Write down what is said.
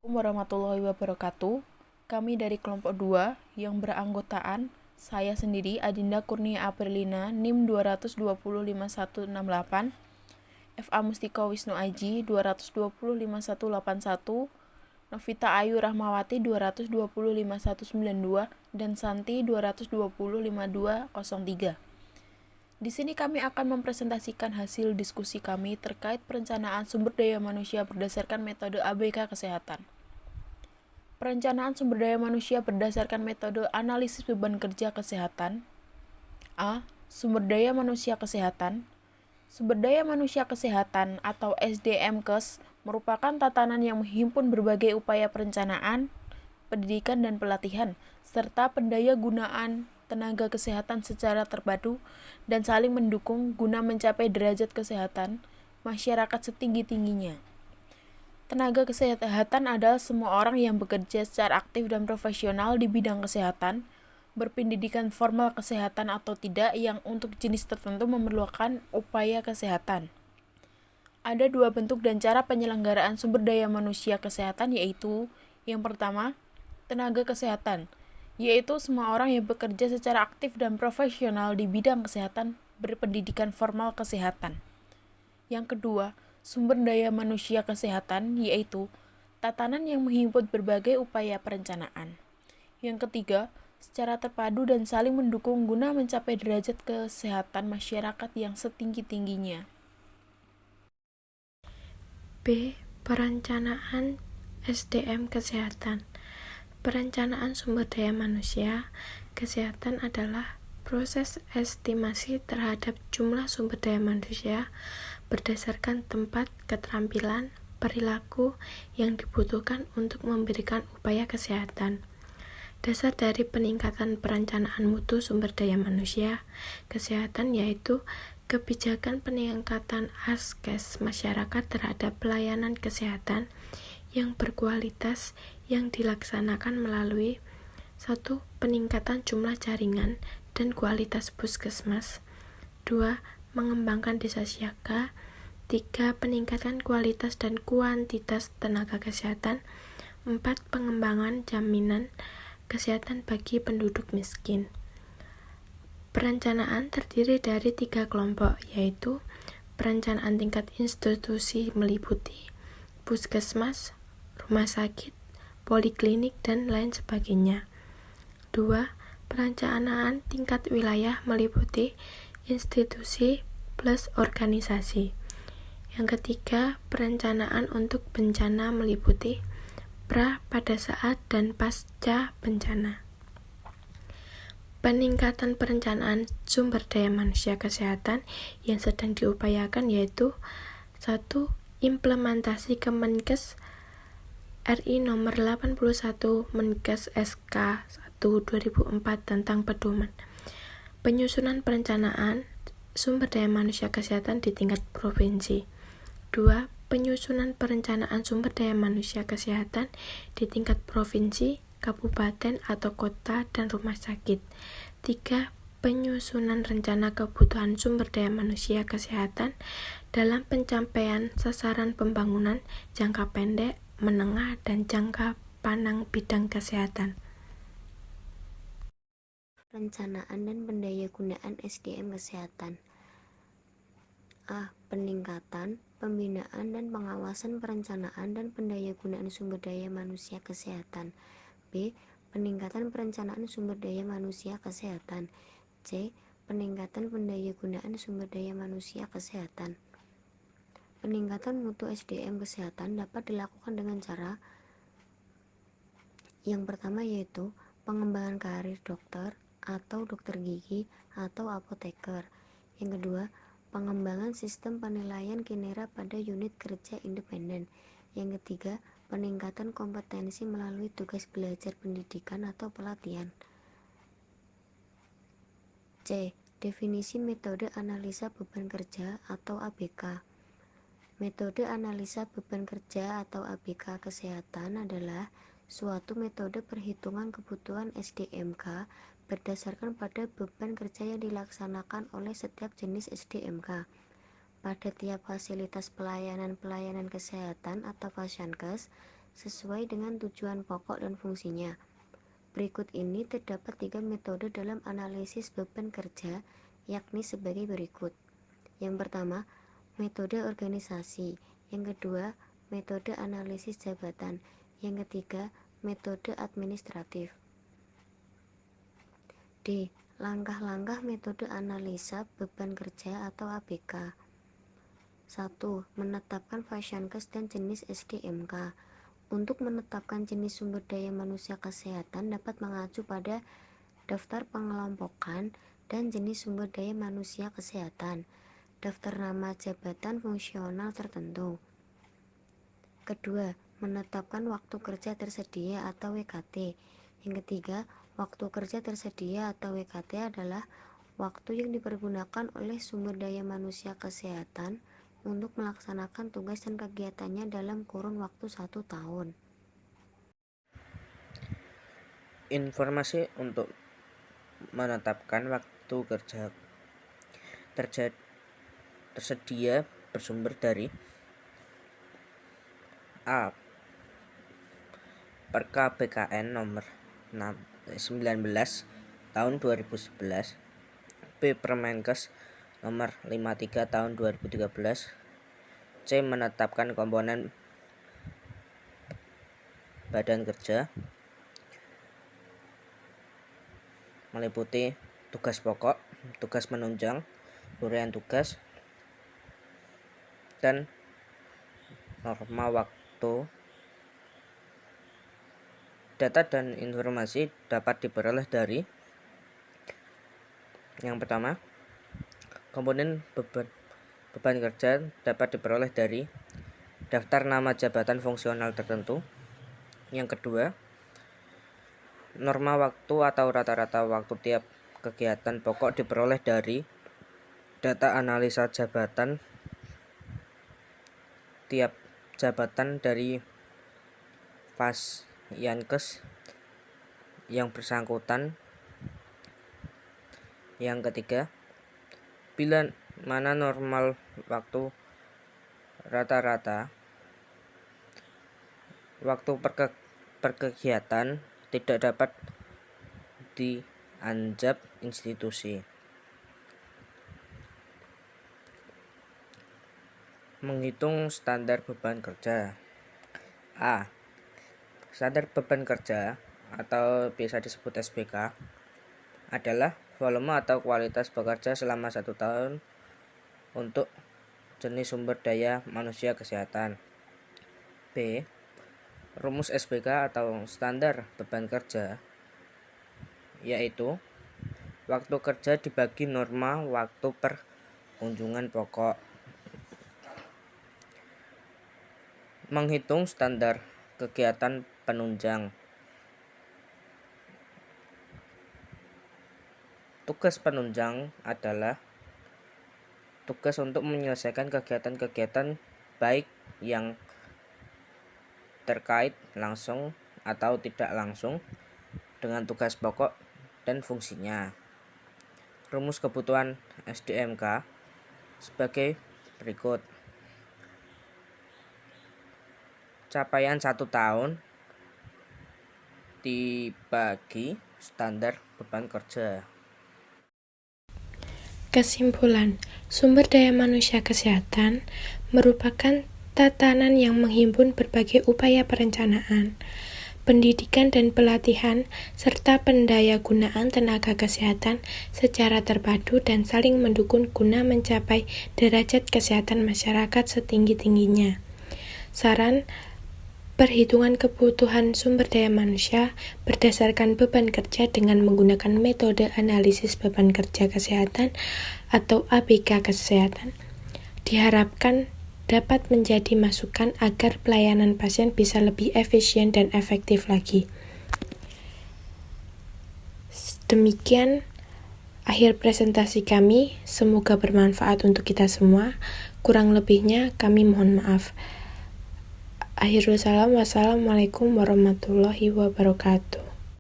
Warahmatullahi wabarakatuh. Kami dari kelompok 2 yang beranggotaan saya sendiri Adinda Kurnia Aprilina NIM 2205168, FA Mustika Wisnu Aji 2205181, Novita Ayu Rahmawati 2205192 dan Santi 2205203. Di sini kami akan mempresentasikan hasil diskusi kami terkait perencanaan sumber daya manusia berdasarkan metode ABK Kesehatan. Perencanaan sumber daya manusia berdasarkan metode analisis beban kerja kesehatan. A. Sumber daya manusia kesehatan. Sumber daya manusia kesehatan atau SDM-Kes merupakan tatanan yang menghimpun berbagai upaya perencanaan, pendidikan dan pelatihan, serta pendaya gunaan tenaga kesehatan secara terpadu dan saling mendukung guna mencapai derajat kesehatan masyarakat setinggi-tingginya. Tenaga kesehatan adalah semua orang yang bekerja secara aktif dan profesional di bidang kesehatan, berpendidikan formal kesehatan atau tidak, yang untuk jenis tertentu memerlukan upaya kesehatan. Ada dua bentuk dan cara penyelenggaraan sumber daya manusia kesehatan, yaitu yang pertama, tenaga kesehatan, yaitu semua orang yang bekerja secara aktif dan profesional di bidang kesehatan, berpendidikan formal kesehatan. Yang kedua, sumber daya manusia kesehatan, yaitu tatanan yang menghimpun berbagai upaya perencanaan. Yang ketiga, secara terpadu dan saling mendukung guna mencapai derajat kesehatan masyarakat yang setinggi-tingginya. B. Perencanaan SDM Kesehatan. Perencanaan sumber daya manusia kesehatan adalah proses estimasi terhadap jumlah sumber daya manusia berdasarkan tempat, keterampilan, perilaku yang dibutuhkan untuk memberikan upaya kesehatan. Dasar dari peningkatan perencanaan mutu sumber daya manusia kesehatan yaitu kebijakan peningkatan askes masyarakat terhadap pelayanan kesehatan yang berkualitas yang dilaksanakan melalui 1. Peningkatan jumlah jaringan dan kualitas puskesmas. 2. Mengembangkan desa siaga. 3. Peningkatan kualitas dan kuantitas tenaga kesehatan. 4. Pengembangan jaminan kesehatan bagi penduduk miskin. Perencanaan terdiri dari 3 kelompok, yaitu perencanaan tingkat institusi meliputi puskesmas, rumah sakit, poliklinik, dan lain sebagainya. 2. Perencanaan tingkat wilayah meliputi institusi plus organisasi. Yang ketiga, perencanaan untuk bencana meliputi pra, pada saat, dan pasca bencana. Peningkatan perencanaan sumber daya manusia kesehatan yang sedang diupayakan yaitu 1. Implementasi Kemenkes RI nomor 81 Menkes SK 1/2004 tentang pedoman penyusunan perencanaan sumber daya manusia kesehatan di tingkat provinsi. 2. Penyusunan perencanaan sumber daya manusia kesehatan di tingkat provinsi, kabupaten atau kota, dan rumah sakit. 3. Penyusunan rencana kebutuhan sumber daya manusia kesehatan dalam pencapaian sasaran pembangunan jangka pendek, menengah, dan jangka panjang bidang kesehatan. Perencanaan dan pendayagunaan SDM kesehatan. A. Peningkatan, pembinaan, dan pengawasan perencanaan dan pendayagunaan sumber daya manusia kesehatan. B. Peningkatan perencanaan sumber daya manusia kesehatan. C. Peningkatan pendayagunaan sumber daya manusia kesehatan. Peningkatan mutu SDM kesehatan dapat dilakukan dengan cara yang pertama, yaitu pengembangan karir dokter atau dokter gigi atau apoteker. Yang kedua, pengembangan sistem penilaian kinerja pada unit kerja independen. Yang ketiga, peningkatan kompetensi melalui tugas belajar pendidikan atau pelatihan. C. Definisi metode analisa beban kerja atau ABK. Metode analisa beban kerja atau ABK kesehatan adalah suatu metode perhitungan kebutuhan SDMK berdasarkan pada beban kerja yang dilaksanakan oleh setiap jenis SDMK pada tiap fasilitas pelayanan kesehatan atau Fasyankes sesuai dengan tujuan pokok dan fungsinya. Berikut ini terdapat 3 metode dalam analisis beban kerja, yakni sebagai berikut. Yang pertama, metode organisasi. Yang kedua, metode analisis jabatan. Yang ketiga, metode administratif. D. Langkah-langkah metode analisa beban kerja atau ABK. 1. Menetapkan Fasiankes dan jenis SDMK. Untuk menetapkan jenis sumber daya manusia kesehatan dapat mengacu pada daftar pengelompokan dan jenis sumber daya manusia kesehatan, daftar nama jabatan fungsional tertentu. Kedua, menetapkan waktu kerja tersedia atau WKT. Yang ketiga, waktu kerja tersedia atau WKT adalah waktu yang dipergunakan oleh sumber daya manusia kesehatan untuk melaksanakan tugas dan kegiatannya dalam kurun waktu 1 tahun. Informasi untuk menetapkan waktu kerja tersedia bersumber dari A. Perka BKN nomor 19 tahun 2011, B. Permenkes nomor 53 tahun 2013, C. Menetapkan komponen badan kerja meliputi tugas pokok, tugas menunjang, hurian tugas, dan norma waktu. Data dan informasi dapat diperoleh dari yang pertama, komponen beban kerja dapat diperoleh dari daftar nama jabatan fungsional tertentu. Yang kedua, norma waktu atau rata-rata waktu tiap kegiatan pokok diperoleh dari data analisa jabatan tiap jabatan dari Fasiankes yang bersangkutan. Yang ketiga, bila mana normal waktu rata-rata waktu per kegiatan tidak dapat dianjab institusi. Menghitung standar beban kerja. A. Standar beban kerja atau biasa disebut SBK adalah volume atau kualitas bekerja selama 1 tahun untuk jenis sumber daya manusia kesehatan. B. Rumus SBK atau standar beban kerja yaitu waktu kerja dibagi norma waktu per kunjungan pokok. Menghitung standar kegiatan penunjang. Tugas penunjang adalah tugas untuk menyelesaikan kegiatan-kegiatan baik yang terkait langsung atau tidak langsung dengan tugas pokok dan fungsinya. Rumus kebutuhan SDMK sebagai berikut. Capaian 1 tahun dibagi standar beban kerja. Kesimpulan, sumber daya manusia kesehatan merupakan tatanan yang menghimpun berbagai upaya perencanaan, pendidikan dan pelatihan, serta pendayagunaan tenaga kesehatan secara terpadu dan saling mendukung guna mencapai derajat kesehatan masyarakat setinggi-tingginya. Saran, perhitungan kebutuhan sumber daya manusia berdasarkan beban kerja dengan menggunakan metode analisis beban kerja kesehatan atau ABK kesehatan diharapkan dapat menjadi masukan agar pelayanan pasien bisa lebih efisien dan efektif lagi. Demikian akhir presentasi kami, semoga bermanfaat untuk kita semua. Kurang lebihnya kami mohon maaf. Akhirul salam, wassalamualaikum warahmatullahi wabarakatuh.